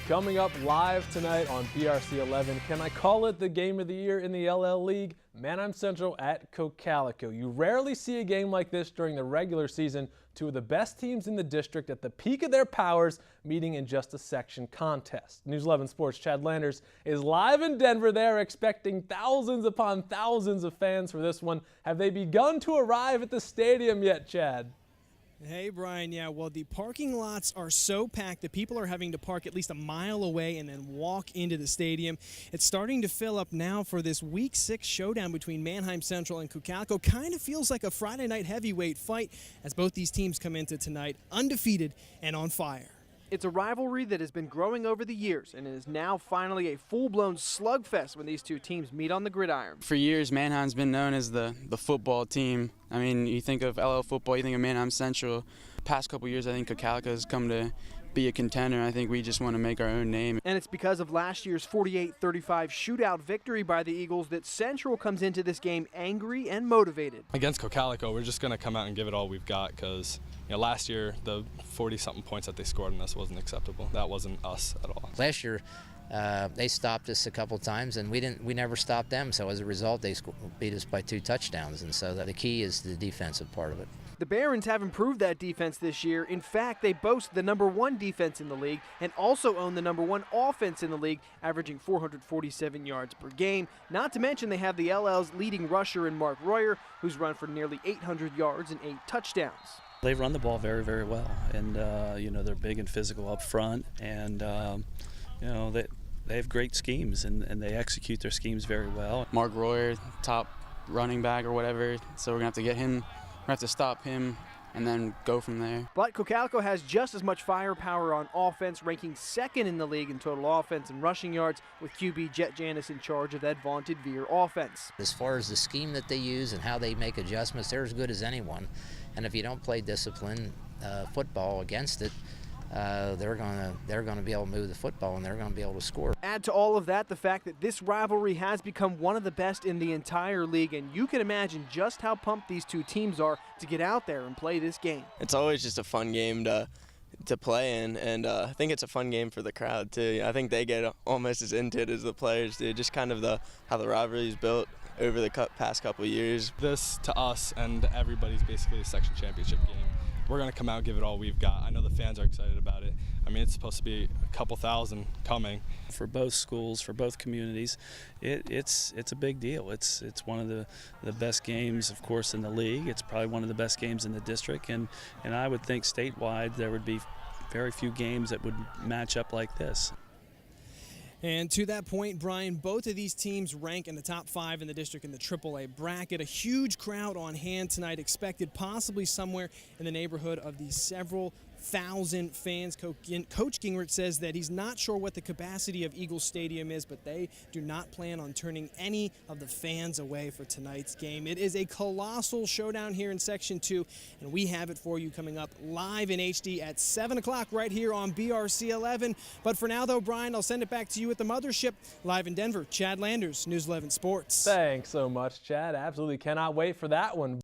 Coming up live tonight on BRC 11, can I call it the game of the year in the LL League? Manheim Central at Cocalico. You rarely see a game like this during the regular season. Two of the best teams in the district at the peak of their powers meeting in just a section contest. News 11 Sports' Chad Landers is live in Denver. They're expecting thousands upon thousands of fans for this one. Have they begun to arrive at the stadium yet, Chad? Hey, Brian. Yeah, well, the parking lots are so packed that people are having to park at least a mile away and then walk into the stadium. It's starting to fill up now for this Week 6 showdown between Manheim Central and Cocalico. Kind of feels like a Friday night heavyweight fight as both these teams come into tonight undefeated and on fire. It's a rivalry that has been growing over the years and is now finally a full-blown slugfest when these two teams meet on the gridiron. For years, Manheim's been known as the football team. I mean, you think of LL football, you think of Manheim Central. Past couple years, I think Cocalico has come to be a contender. I think we just want to make our own name. And it's because of last year's 48-35 shootout victory by the Eagles that Central comes into this game angry and motivated. Against Cocalico, we're just going to come out and give it all we've got because last year the 40-something points that they scored on us wasn't acceptable. That wasn't us at all. Last year, they stopped us a couple times, and we never stopped them. So as a result, they beat us by 2 touchdowns. And so the key is the defensive part of it. The Barons have improved that defense this year. In fact, they boast the #1 defense in the league and also own the #1 offense in the league, averaging 447 yards per game. Not to mention they have the LL's leading rusher in Mark Royer, who's run for nearly 800 yards and 8 touchdowns. They run the ball very, very well, and they're big and physical up front, and they have great schemes, and they execute their schemes very well. Mark Royer, top running back or whatever, so we're gonna have to get him. We have to stop him and then go from there. But Cocalico has just as much firepower on offense, ranking 2nd in the league in total offense and rushing yards, with QB Jet Janis in charge of that vaunted Veer offense. As far as the scheme that they use and how they make adjustments, they're as good as anyone. And if you don't play disciplined football against it, they're gonna be able to move the football and they're gonna be able to score. Add to all of that the fact that this rivalry has become one of the best in the entire league, and you can imagine just how pumped these two teams are to get out there and play this game. It's always just a fun game to play in, and I think it's a fun game for the crowd too. I think they get almost as into it as the players do. Just kind of how the rivalry is built over the past couple of years. This to us and everybody's basically a section championship game. We're going to come out and give it all we've got. I know the fans are excited about it. I mean, it's supposed to be a couple thousand coming. For both schools, for both communities, it's a big deal. It's one of the best games, of course, in the league. It's probably one of the best games in the district, and I would think statewide there would be very few games that would match up like this. And to that point, Brian, both of these teams rank in the top 5 in the district in the AAA bracket. A huge crowd on hand tonight, expected possibly somewhere in the neighborhood of the several thousand fans. Coach Gingrich says that he's not sure what the capacity of Eagles Stadium is, but they do not plan on turning any of the fans away for tonight's game. It is a colossal showdown here in Section 2, and we have it for you coming up live in HD at 7 o'clock right here on BRC 11. But for now, though, Brian, I'll send it back to you at the mothership. Live in Denver, Chad Landers, News 11 Sports. Thanks so much, Chad. Absolutely cannot wait for that one.